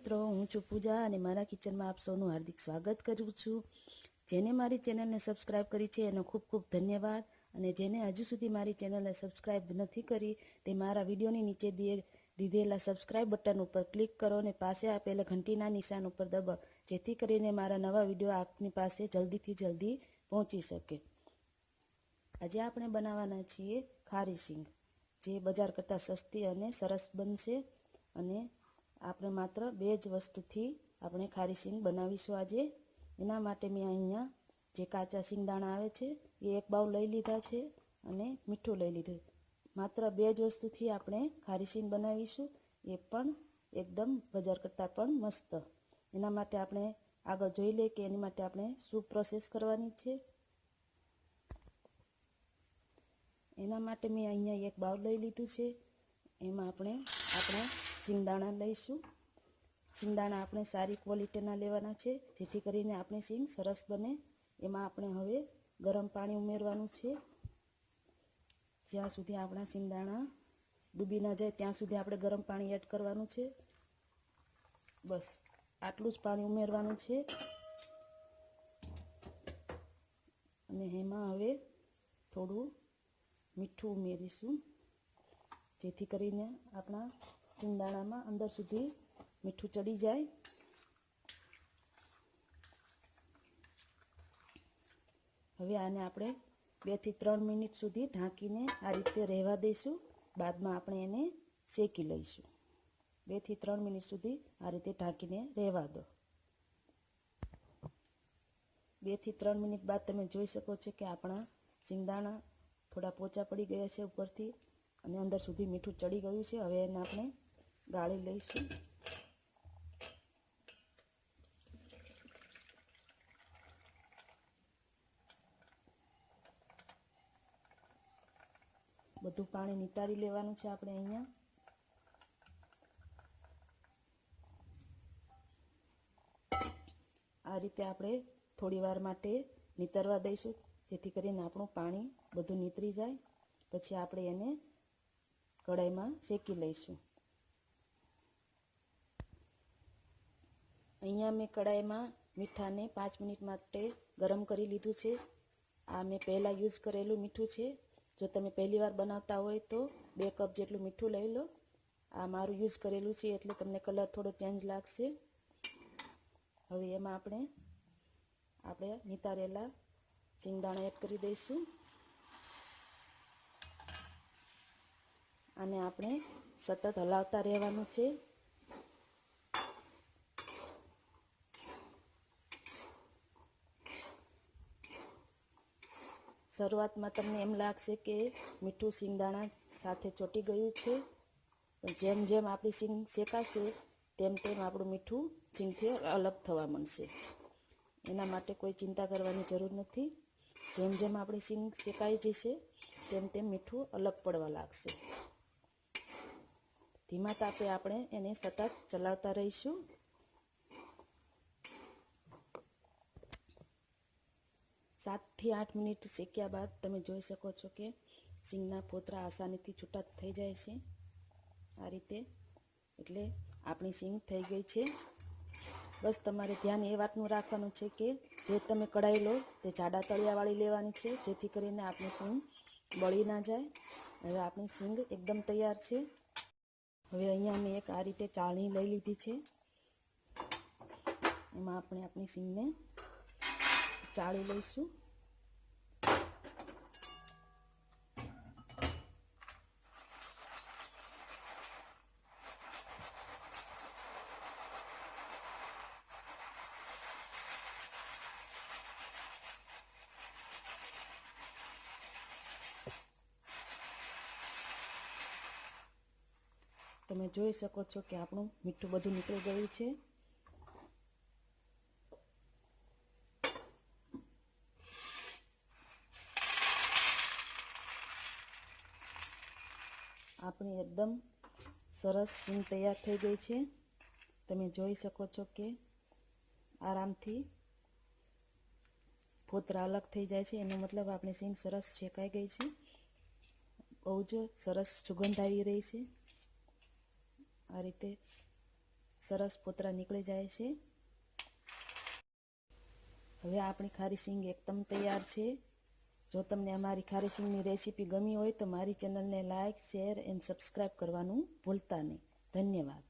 મિત્રો, હું છું પૂજા અને મારા કિચનમાં આપ સૌનું હાર્દિક સ્વાગત કરું છું। જેને મારી ચેનલને સબસ્ક્રાઈબ કરી છે એનો ખૂબ ખૂબ ધન્યવાદ, અને જેને હજુ સુધી મારી ચેનલને સબસ્ક્રાઈબ નથી કરી તે મારા વિડીયોની નીચે દીધેલા સબસ્ક્રાઈબ બટન ઉપર ક્લિક કરો અને પાસે આપેલા ઘંટીના નિશાન ઉપર દબાવો, જેથી કરીને મારા નવા વિડીયો આપની પાસે જલ્દીથી જલ્દી પહોંચી શકે। આજે આપણે બનાવવાના છીએ ખારીસિંગ, જે બજાર કરતાં સસ્તી અને સરસ બનશે। અને આપણે માત્ર 2 જ વસ્તુથી આપણે ખારીસિંગ બનાવીશું આજે। એના માટે મેં અહીંયા જે કાચા સિંગદાણા આવે છે એ 1 બાઉલ લઈ લીધા છે અને મીઠું લઈ લીધું। માત્ર 2 જ વસ્તુથી આપણે ખારીસિંગ બનાવીશું, એ પણ એકદમ બજાર કરતાં પણ મસ્ત। એના માટે આપણે આગળ જોઈ લઈએ કે એની માટે આપણે શું પ્રોસેસ કરવાની છે। એના માટે મેં અહીંયા 1 બાઉલ લઈ લીધું છે। એમાં આપણે સિંગદાણા લઈશું। સિંગદાણા આપણે સારી ક્વોલિટીના લેવાના છે, જેથી કરીને આપણી સિંગ સરસ બને। એમાં આપણે હવે ગરમ પાણી ઉમેરવાનું છે। જ્યાં સુધી આપણા સિંગદાણા ડૂબી ન જાય ત્યાં સુધી આપણે ગરમ પાણી એડ કરવાનું છે। બસ આટલું જ પાણી ઉમેરવાનું છે। અને એમાં હવે થોડું મીઠું ઉમેરીશું, જેથી કરીને આપણા સિંગદાણામાં અંદર સુધી મીઠું ચડી જાય। હવે આને આપણે 2 થી 3 મિનિટ સુધી ઢાંકીને આ રીતે રહેવા દઈશું। બાદમાં આપણે એને શેકી લઈશું। 2 થી 3 મિનિટ સુધી આ રીતે ઢાંકીને રહેવા દો। 2 થી 3 મિનિટ બાદ તમે જોઈ શકો છો કે આપણા સિંગદાણા થોડા પોચા પડી ગયા છે ઉપરથી, અને અંદર સુધી મીઠું ચડી ગયું છે। હવે એને આપણે ગાળી લઈશું। બધું પાણી નિતારી લેવાનું છે આપણે અહીંયા। આ રીતે આપણે થોડી વાર માટે નિતરવા દઈશું, જેથી કરીને આપણું પાણી બધું નીતરી જાય। પછી આપણે એને કઢાઈમાં શેકી લઈશું। અહીંયા મેં કઢાઈમાં મીઠાને 5 મિનિટ માટે ગરમ કરી લીધું છે। આ મેં પહેલાં યુઝ કરેલું મીઠું છે। જો તમે પહેલી વાર બનાવતા હોય તો 2 કપ જેટલું મીઠું લઈ લો। આ મારું યુઝ કરેલું છે એટલે તમને કલર થોડો ચેન્જ લાગશે। હવે એમાં આપણે નિતારેલા સિંગદાણા એડ કરી દઈશું। આને આપણે સતત હલાવતા રહેવાનું છે। શરૂઆતમાં તમને એમ લાગશે કે મીઠું સિંગદાણા સાથે ચોંટી ગયું છે, પણ જેમ જેમ આપણી સિંગ શેકાશે તેમ તેમ આપણું મીઠું સિંગથી અલગ થવા માંડશે। એના માટે કોઈ ચિંતા કરવાની જરૂર નથી। જેમ જેમ આપણી સિંગ શેકાઈ જશે તેમ તેમ મીઠું અલગ પડવા લાગશે। ધીમા તાપે આપણે એને સતત ચલાવતા રહીશું। 7 થી 8 મિનિટ શેક્યા બાદ તમે જોઈ શકો છો કે સિંગના ફોતરા આસાનીથી છૂટા થઈ જાય છે આ રીતે। એટલે આપણી સિંગ થઈ ગઈ છે। બસ તમારે ધ્યાન એ વાતનું રાખવાનું છે કે જે તમે કઢાઈ લો તે જાડા તળિયાવાળી લેવાની છે, જેથી કરીને આપણી સિંગ બળી ના જાય। હવે આપણી સિંગ એકદમ તૈયાર છે। હવે અહીંયા મેં એક આ રીતે ચાળણી લઈ લીધી છે। એમાં આપણે આપણી સિંગને ચાળી લઈશું। તમે જોઈ શકો છો કે આપણું મીઠું બધું નીકળી ગયું છે। આપણી એકદમ સરસ સિંગ તૈયાર થઈ ગઈ છે। તમે જોઈ શકો છો કે આરામથી ફોતરા અલગ થઈ જાય છે, એનો મતલબ આપણી સિંગ સરસ શેકાઈ ગઈ છે। બહુ જ સરસ સુગંધ આવી રહી છે। આ રીતે સરસ પોતરા નીકળી જાય છે। હવે આપણી ખારીસિંગ એકદમ તૈયાર છે। જો તમને અમારી ખારીસિંગની રેસીપી ગમી હોય તો મારી ચેનલને લાઇક, શેર એન્ડ સબસ્ક્રાઈબ કરવાનું ભૂલતા નહીં। ધન્યવાદ।